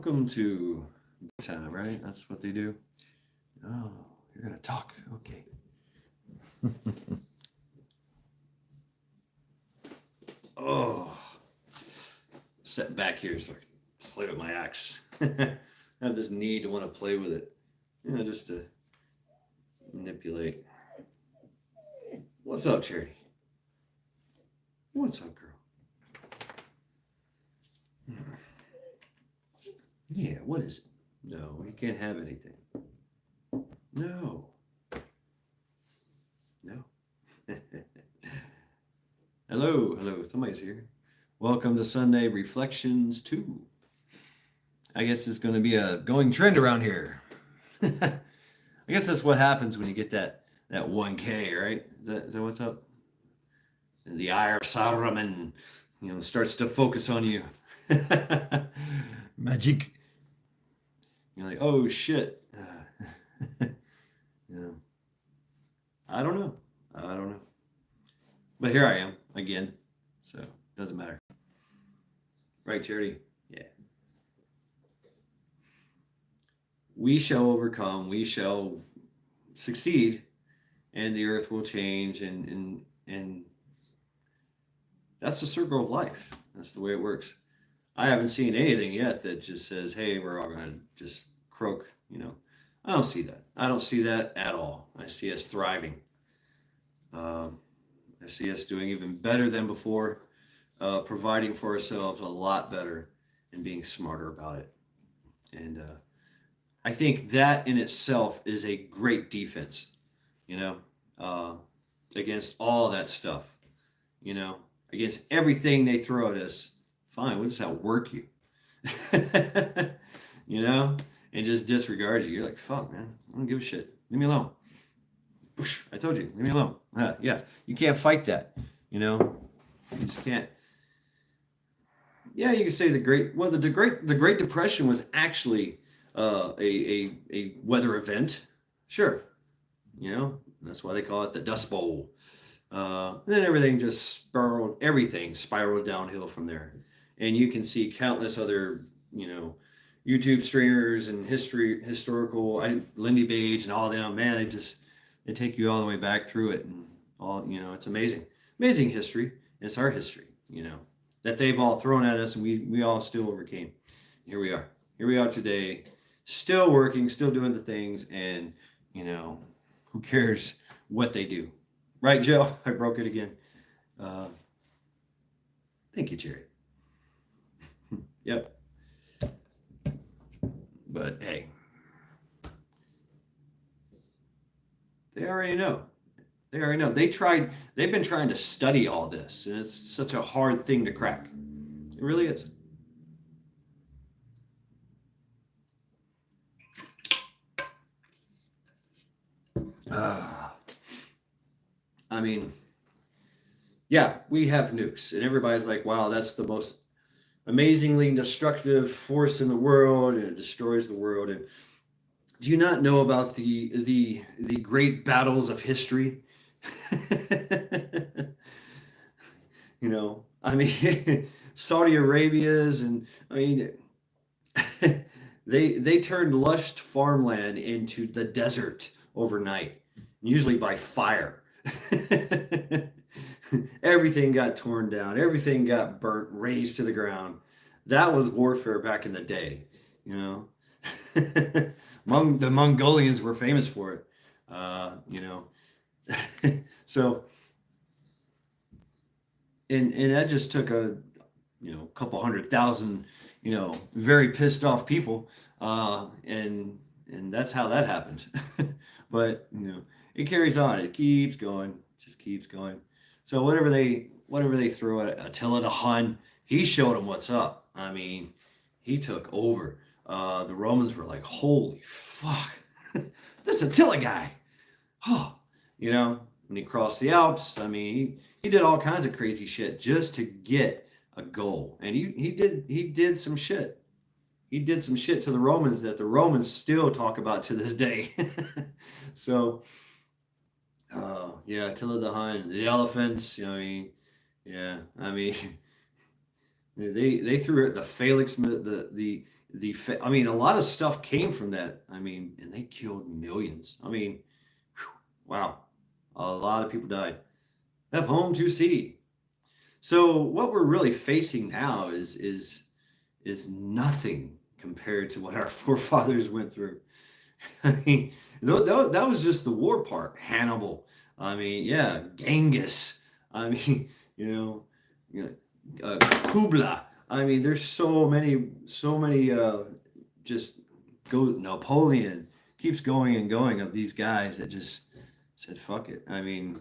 Welcome to time, right? That's what they do. Oh, you're gonna talk. Okay. Oh, set back here so I can play with my axe. I have this need to want to play with it, just to manipulate. What's up, Charity? What's up, girl? Yeah, what is it? No, you can't have anything. No. Hello, somebody's here. Welcome to Sunday Reflections 2. I guess it's going to be a going trend around here. I guess that's what happens when you get that 1K, right? Is that what's up? And the eye of Saruman, starts to focus on you. Magic. You're like, oh shit. I don't know. But here I am again, so it doesn't matter. Right, Charity? Yeah. We shall overcome, we shall succeed, and the earth will change, and that's the circle of life. That's the way it works. I haven't seen anything yet that just says, hey, we're all going to just croak, I don't see that. I don't see that at all. I see us thriving. I see us doing even better than before, providing for ourselves a lot better and being smarter about it. And I think that in itself is a great defense, against all that stuff, against everything they throw at us. Fine, we'll just outwork you, and just disregard you. You're like, fuck, man, I don't give a shit. Leave me alone. I told you, leave me alone. Yeah, you can't fight that, You just can't. Yeah, you can say the Great Depression was actually a weather event. Sure, that's why they call it the Dust Bowl. Then everything spiraled downhill from there. And you can see countless other, YouTube streamers and historical, Lindy Page and all them, man, they take you all the way back through it, and all, it's amazing history. It's our history, that they've all thrown at us, and we all still overcame. Here we are today, still working, still doing the things, and, who cares what they do? Right, Joe? I broke it again. Thank you, Jerry. Yep. But hey, they already know. They've been trying to study all this, and it's such a hard thing to crack. It really is. Yeah, we have nukes, and everybody's like, wow, that's the most amazingly destructive force in the world, and it destroys the world. And do you not know about the great battles of history? Saudi Arabia's, and they turned lush farmland into the desert overnight, usually by fire. Everything got torn down, everything got burnt, razed to the ground. That was warfare back in the day, the Mongolians were famous for it, so, and that just took a couple 100,000 very pissed off people, and that's how that happened. But it carries on, it keeps going, just keeps going. So whatever they throw at Attila the Hun, he showed them what's up. He took over. The Romans were like, holy fuck, this Attila guy. Oh, when he crossed the Alps, he did all kinds of crazy shit just to get a goal. And he did some shit. He did some shit to the Romans that the Romans still talk about to this day. So, yeah, Attila the Hun, the elephants, they threw it, the phalanx, the I mean, a lot of stuff came from that. I mean, and they killed millions. I mean, whew, wow, a lot of people died. Have home to see. So what we're really facing now is nothing compared to what our forefathers went through. I mean, that was just the war part. Hannibal. I mean, yeah, Genghis. I mean, you know, you Kubla. I mean, there's so many. Just go Napoleon keeps going and going of these guys that just said fuck it. I mean,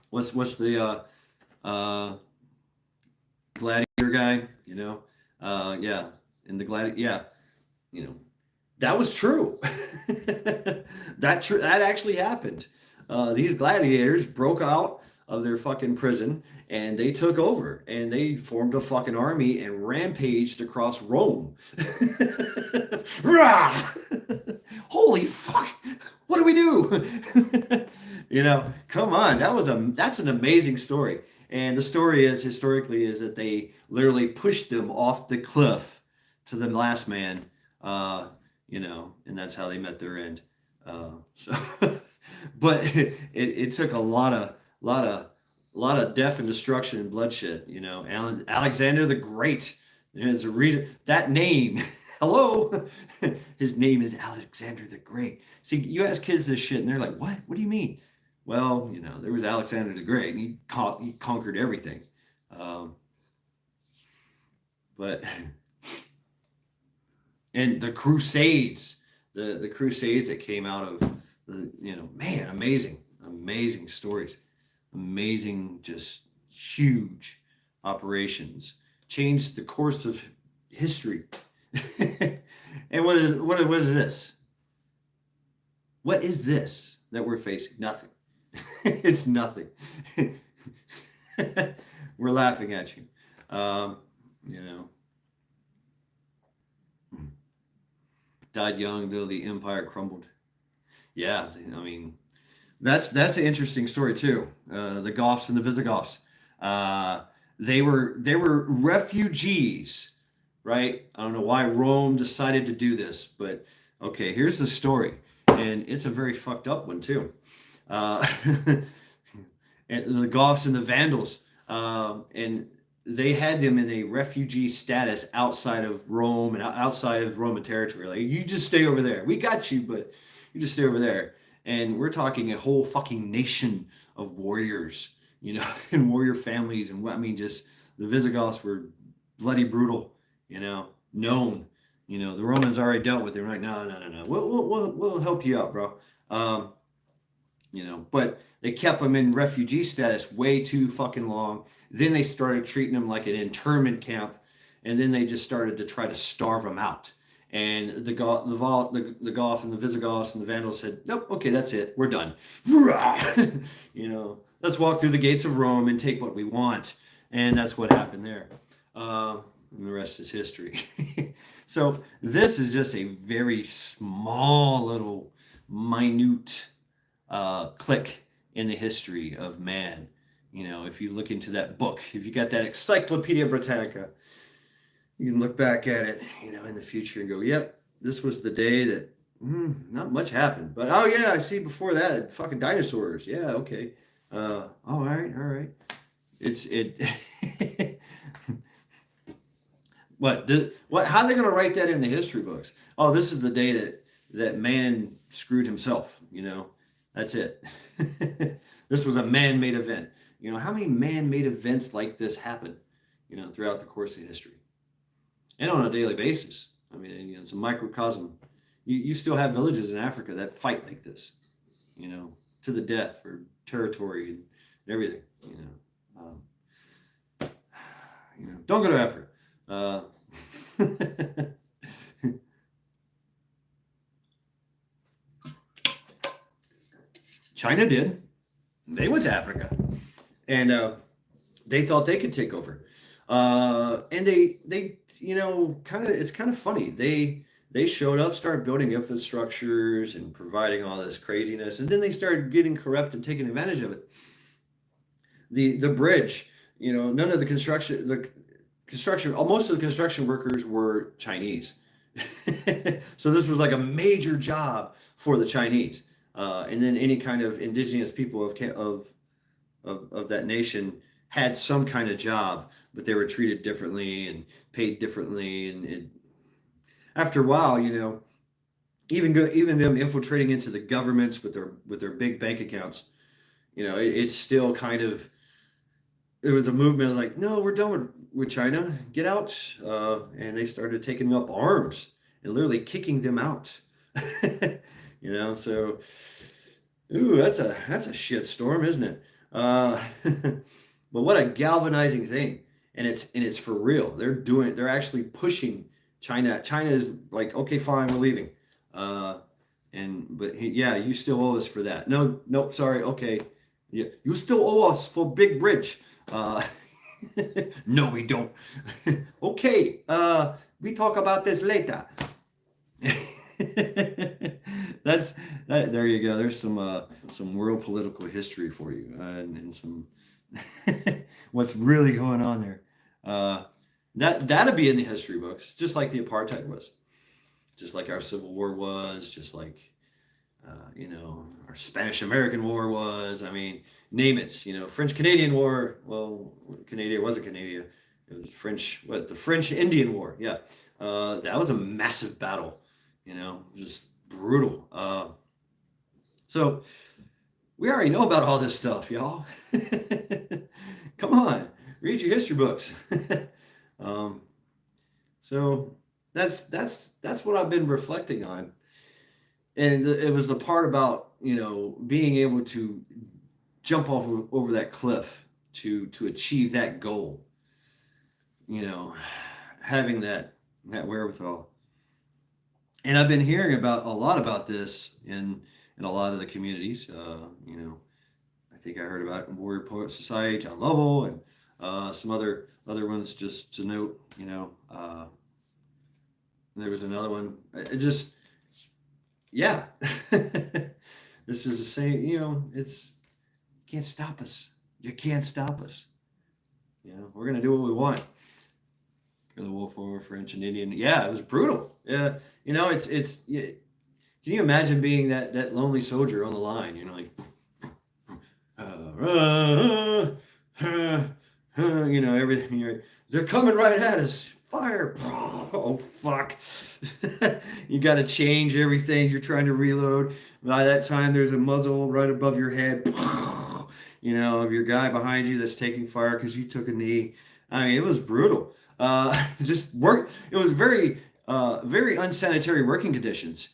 what's the uh, gladiator guy? Yeah, in the gladiator, yeah, you know, that was true. That actually happened. These gladiators broke out of their fucking prison and they took over and they formed a fucking army and rampaged across Rome. Holy fuck! What do we do? Come on. That's an amazing story. And the story is historically is that they literally pushed them off the cliff to the last man. And that's how they met their end. So, but it took a lot of death and destruction and bloodshed. Alexander the Great. There's a reason that name. Hello, his name is Alexander the Great. See, you ask kids this shit, and they're like, "What? What do you mean?" Well, there was Alexander the Great, and he conquered everything. But and the Crusades, the Crusades that came out of man, amazing stories, amazing, just huge operations, changed the course of history. And what is this? What is this that we're facing? Nothing. It's nothing. We're laughing at you. Died young though the empire crumbled. Yeah, I mean, that's an interesting story too. The Goths and the Visigoths. They were refugees, right? I don't know why Rome decided to do this, but okay, here's the story, and it's a very fucked up one too. And the Goths and the Vandals, and they had them in a refugee status outside of Rome and outside of Roman territory. Like, you just stay over there. We got you, but you just stay over there. And we're talking a whole fucking nation of warriors, and warrior families. And I mean, just the Visigoths were bloody brutal, known. The Romans already dealt with it. We're like, no. We'll help you out, bro. But they kept them in refugee status way too fucking long. Then they started treating them like an internment camp, and then they just started to try to starve them out. And the Goth and the Visigoths and the Vandals said, "Nope, okay, that's it, we're done. Let's walk through the gates of Rome and take what we want." And that's what happened there. And the rest is history. So this is just a very small little minute click in the history of man. If you look into that book, if you got that Encyclopedia Britannica, you can look back at it, in the future and go, "Yep, this was the day that not much happened." But oh yeah, I see before that fucking dinosaurs. Yeah, okay. All right. How are they going to write that in the history books? Oh, this is the day that man screwed himself. That's it. This was a man-made event. How many man-made events like this happen, throughout the course of history, and on a daily basis. I mean, it's a microcosm. You still have villages in Africa that fight like this, to the death for territory and everything. Don't go to Africa. China did. They went to Africa, and they thought they could take over. And they it's kind of funny. They showed up, started building infrastructures and providing all this craziness, and then they started getting corrupt and taking advantage of it. The bridge, none of the construction. Most of the construction workers were Chinese, so this was like a major job for the Chinese. And then any kind of indigenous people of that nation had some kind of job, but they were treated differently and paid differently. And after a while, even them infiltrating into the governments with their big bank accounts, it's still kind of, it was a movement like, no, we're done with China, get out, and they started taking up arms and literally kicking them out. So ooh, that's a shit storm, isn't it? But what a galvanizing thing, and it's for real. They're actually pushing China. China is like, okay, fine, we're leaving. Yeah, you still owe us for that. No, nope, sorry, okay, yeah, you still owe us for Big Bridge. Uh, no, we don't. Okay, we talk about this later. That's that. There you go. There's some world political history for you, and some what's really going on there. That'd be in the history books, just like the apartheid was, just like our Civil War was, just like our Spanish American War was. I mean, name it. French Canadian War. Well, Canada wasn't Canada. It was French. What, the French Indian War? Yeah, that was a massive battle. Just brutal. So we already know about all this stuff, y'all. Come on, read your history books. So that's what I've been reflecting on, and it was the part about being able to jump over that cliff to achieve that goal. Having that wherewithal. And I've been hearing a lot about this in a lot of the communities. I think I heard about Warrior Poet Society, John Lovell, and some other ones. Just to note, there was another one. It just, yeah, this is the same. It's, you can't stop us. You can't stop us. We're gonna do what we want. The Wolf War, French and Indian. Yeah, it was brutal. Yeah, it's. Yeah, can you imagine being that lonely soldier on the line? Like, everything. They're coming right at us. Fire! Oh fuck! You got to change everything. You're trying to reload. By that time, there's a muzzle right above your head. Of your guy behind you that's taking fire because you took a knee. I mean, it was brutal. Just work. It was very unsanitary working conditions.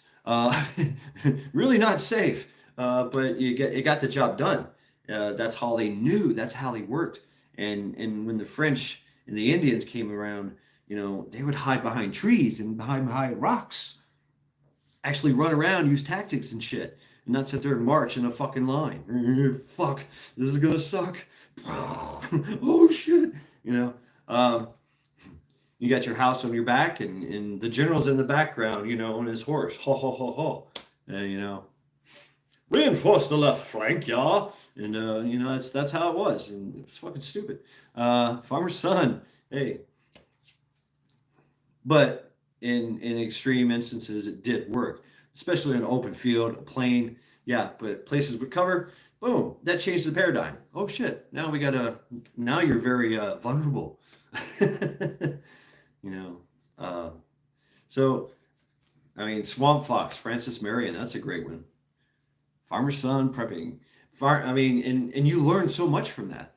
Really not safe. But it got the job done. That's how they knew. That's how they worked. And when the French and the Indians came around, they would hide behind trees and behind rocks. Actually run around, use tactics and shit, and not sit there and march in a fucking line. Fuck, this is gonna suck. Oh shit, you got your house on your back, and the general's in the background, on his horse. Ho ho ho ho. And reinforce the left flank, y'all. And that's how it was, and it's fucking stupid. Farmer's son, hey. But in extreme instances, it did work, especially in an open field, a plain. Yeah, but places with cover, boom, that changed the paradigm. Oh shit! Now you're very vulnerable. So, I mean, Swamp Fox, Francis Marion, that's a great one. Farmer's son, prepping. And you learn so much from that.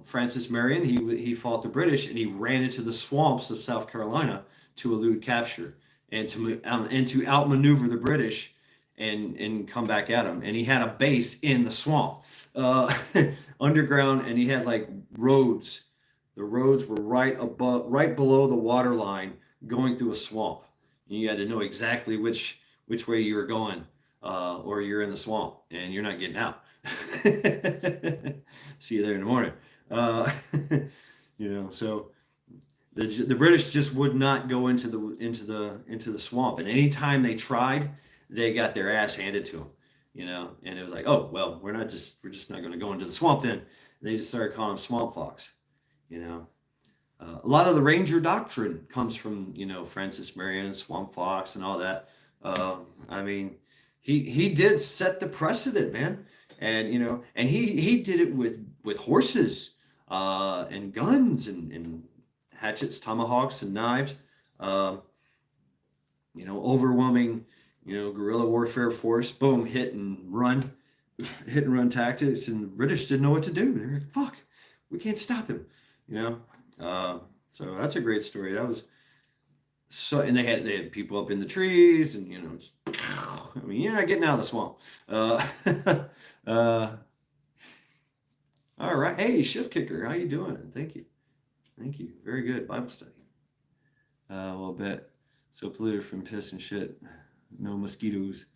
Francis Marion, he fought the British and he ran into the swamps of South Carolina to elude capture and to outmaneuver the British and come back at them. And he had a base in the swamp, underground, and he had like roads. The roads were right below the water line, going through a swamp. And you had to know exactly which way you were going, or you're in the swamp and you're not getting out. See you there in the morning. So the British just would not go into the swamp, and anytime they tried, they got their ass handed to them. And it was like, oh well, we're just not going to go into the swamp then. And they just started calling him Swamp Fox. A lot of the Ranger doctrine comes from, Francis Marion and Swamp Fox and all that. I mean, he did set the precedent, man, and and he did it with horses, and guns and hatchets, tomahawks, and knives. Um, Overwhelming, guerrilla warfare force. Boom, hit and run tactics, and the British didn't know what to do. They're like, "Fuck, we can't stop him," you know. So that's a great story. That was so, and they had people up in the trees, and I mean, you're not getting out of the swamp. Uh, all right, hey, Shift Kicker, how you doing? Thank you, very good Bible study. A little bit. So polluted from piss and shit. No mosquitoes.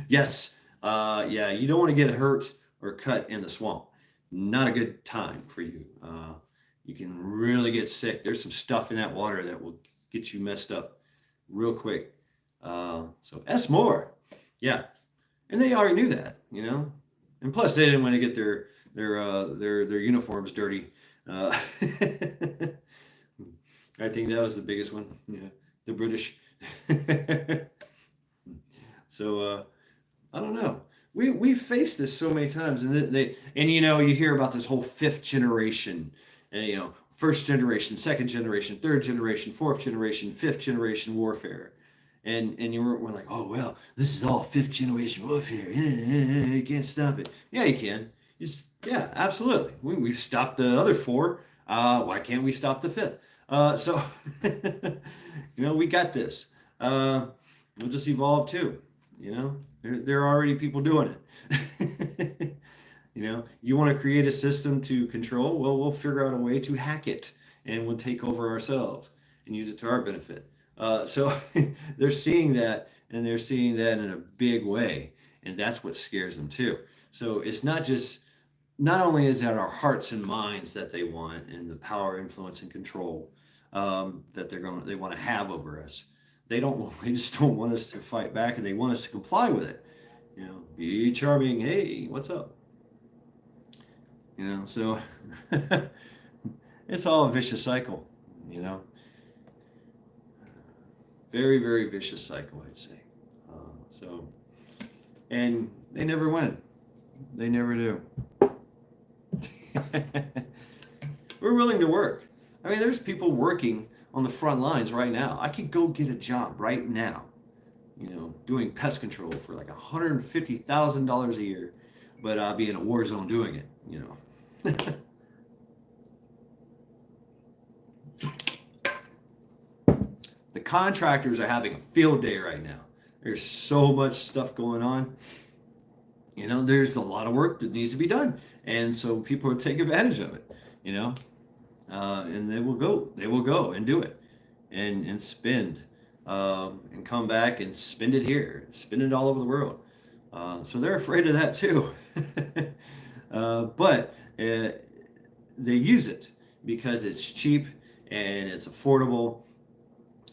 Yes. Yeah, you don't want to get hurt or cut in the swamp. Not a good time for you. You can really get sick. There's some stuff in that water that will get you messed up real quick. So S more. Yeah. And they already knew that, And plus they didn't want to get their uniforms dirty. I think that was the biggest one. Yeah, the British. So I don't know. We faced this so many times, and you hear about this whole fifth generation, and first generation, second generation, third generation, fourth generation, fifth generation warfare, and we're like, oh well, this is all fifth generation warfare. You can't stop it. Yeah, you can. Yeah, absolutely. We've stopped the other four. Why can't we stop the fifth? So, we got this. We'll just evolve too. There are already people doing it. You want to create a system to control? Well, we'll figure out a way to hack it, and we'll take over ourselves and use it to our benefit. So they're seeing that, and they're seeing that in a big way, and that's what scares them too. So it's not only is that our hearts and minds that they want, and the power, influence, and control that they want to have over us. They just don't want us to fight back, and they want us to comply with it. Be charming. Hey, what's up? So it's all a vicious cycle. Very, very vicious cycle, I'd say. And they never win. They never do. We're willing to work. I mean, there's people working on the front lines right now. I could go get a job right now, doing pest control for like $150,000 a year, but I'll be in a war zone doing it, The contractors are having a field day right now. There's so much stuff going on. There's a lot of work that needs to be done. And so people will take advantage of it, and they will go and do it and spend, and come back and spend it here, spend it all over the world. So they're afraid of that too. But they use it because it's cheap and it's affordable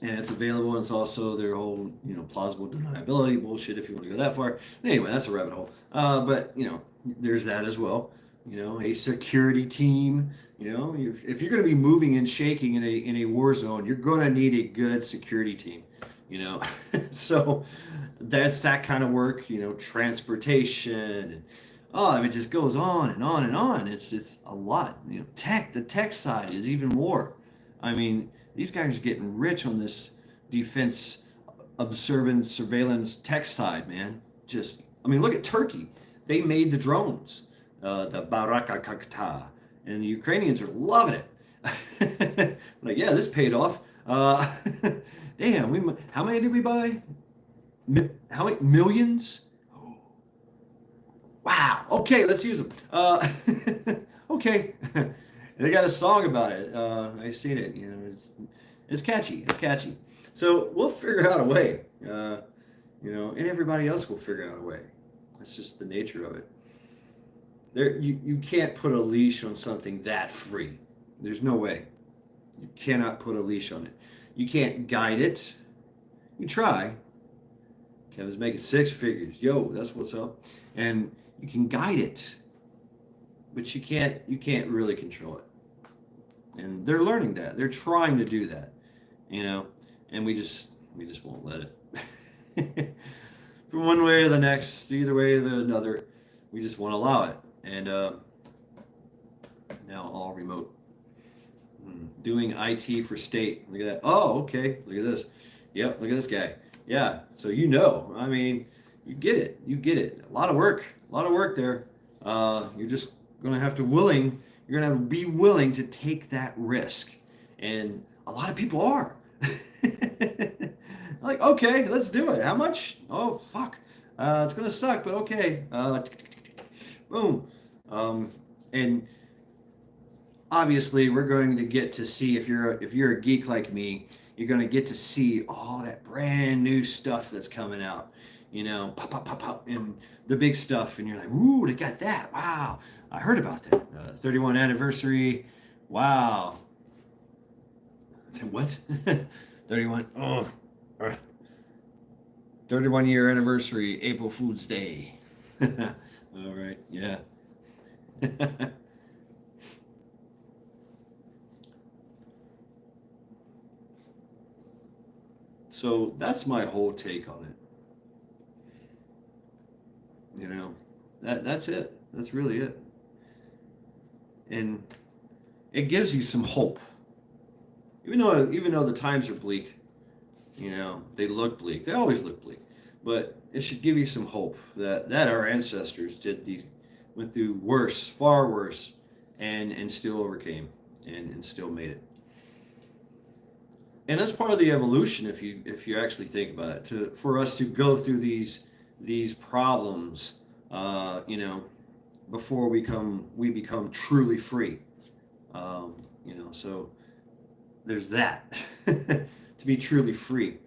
and it's available, and it's also their whole, plausible deniability bullshit, if you want to go that far. Anyway, that's a rabbit hole. But, there's that as well. A security team. If you're going to be moving and shaking in a war zone, you're going to need a good security team. So that's that kind of work. Transportation, and it just goes on and on and on. It's a lot. The tech side is even more. I mean, these guys are getting rich on this defense, observance, surveillance tech side, man. Look at Turkey. They made the drones, the Barakakta, and the Ukrainians are loving it. Like, yeah, this paid off. Damn, how many did we buy? How many millions? Wow. Okay, let's use them. Okay. They got a song about it. I've seen it. It's catchy. It's catchy. So we'll figure out a way. And everybody else will figure out a way. That's just the nature of it. You can't put a leash on something that free. There's no way. You cannot put a leash on it. You can't guide it. You try. Kevin's making six figures. Yo, that's what's up. And you can guide it, but you can't really control it. and they're learning that. They're trying to do that, you know, and we just won't let it. From one way or the next, either way or the another, we just won't allow it. And now all remote. Doing IT for state. Look at that. Oh, okay. Look at this. Yep. Look at this guy. Yeah. So I mean, you get it. You get it. A lot of work. A lot of work there. You're just gonna have to willing. You're gonna be willing to take that risk, and a lot of people are. Like, okay, let's do it. How much? Oh, fuck. It's gonna suck, but okay. Boom. And obviously, we're going to get to see if you're a geek like me, you're going to get to see all that brand new stuff that's coming out. You know, pop, pop, pop, pop, and the big stuff, and you're like, ooh, they got that. Wow, I heard about that. 31 anniversary. Wow. What? 31. Oh. 31-year anniversary, April Fool's Day. All right, yeah. So that's my whole take on it. You know, that's it. That's really it. And it gives you some hope. Even though the times are bleak, you know, they look bleak. They always look bleak. But it should give you some hope that our ancestors went through worse, far worse, and still overcame and still made it. And that's part of the evolution, if you actually think about it, for us to go through these problems, you know, before we become truly free. You know, so there's that to be truly free.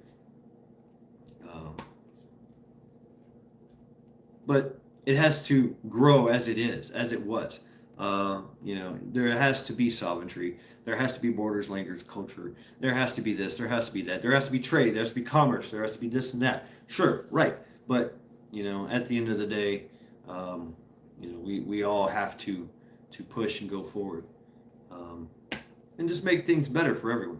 But it has to grow as it was. You know, there has to be sovereignty. There has to be borders, language, culture. There has to be this. There has to be that. There has to be trade. There has to be commerce. There has to be this and that. Sure, right. But you know, at the end of the day, you know, we all have to push and go forward, and just make things better for everyone.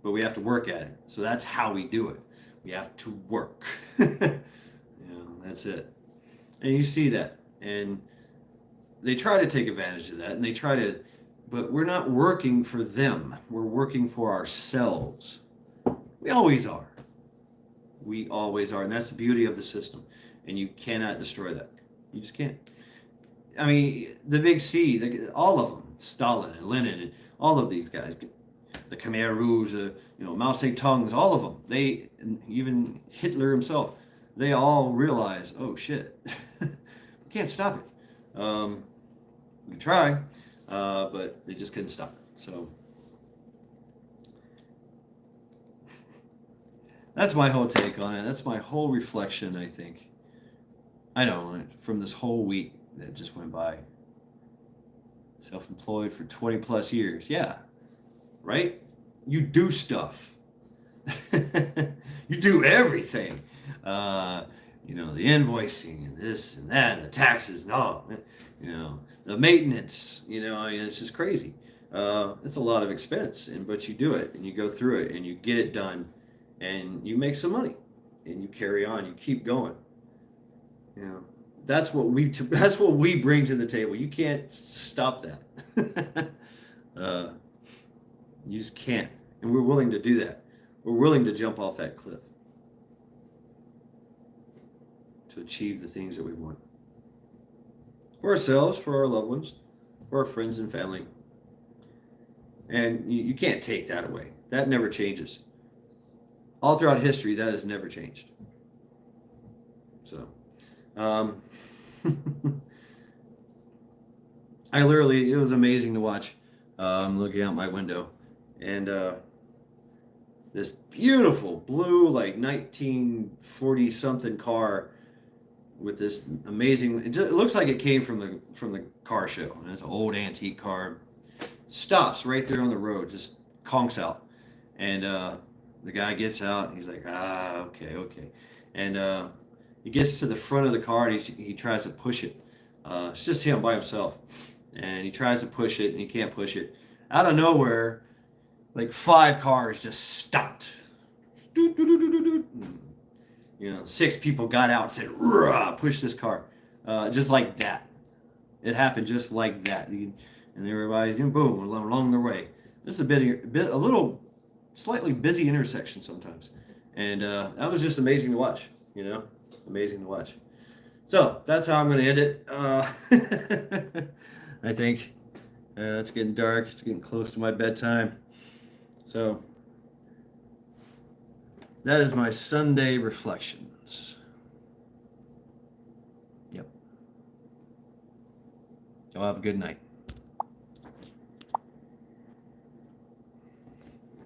But we have to work at it. So that's how we do it. We have to work. You know, that's it. And you see that, and they try to take advantage of that, and but we're not working for them. We're working for ourselves. We always are. We always are, and that's the beauty of the system. And you cannot destroy that. You just can't. I mean, the big C, all of them, Stalin and Lenin and all of these guys, the Khmer Rouge, you know, Mao Zedong's, all of them. Even Hitler himself, they all realize, oh shit, we can't stop it. We can try, but they just couldn't stop it. So that's my whole take on it. That's my whole reflection, I think. I know, from this whole week that just went by. Self-employed for 20 plus years. Yeah, right? You do stuff. You do everything. You know, the invoicing and this and that, and the taxes and all, you know, the maintenance, you know, I mean, it's just crazy. It's a lot of expense, but you do it and you go through it and you get it done and you make some money and you carry on, you keep going. You know, that's what we bring to the table. You can't stop that. You just can't. And we're willing to do that. We're willing to jump off that cliff to achieve the things that we want. For ourselves, for our loved ones, for our friends and family. And you can't take that away. That never changes. All throughout history, that has never changed. So, it was amazing to watch. Looking out my window, and this beautiful blue, like 1940 something car with this amazing. It looks like it came from the car show, and it's an old antique car. Stops right there on the road, just conks out, and the guy gets out. And he's like, okay, and he gets to the front of the car and he tries to push it. It's just him by himself. And he tries to push it and he can't push it. out of nowhere, like 5 cars just stopped. You know, 6 people got out and said, "Rah," push this car. Just like that. It happened just like that. And everybody's boom along their way. This is a little, slightly busy intersection sometimes. And that was just amazing to watch, you know? Amazing to watch. So that's how I'm going to end it. I think it's getting dark. It's getting close to my bedtime. So that is my Sunday reflections. Yep. Y'all have a good night.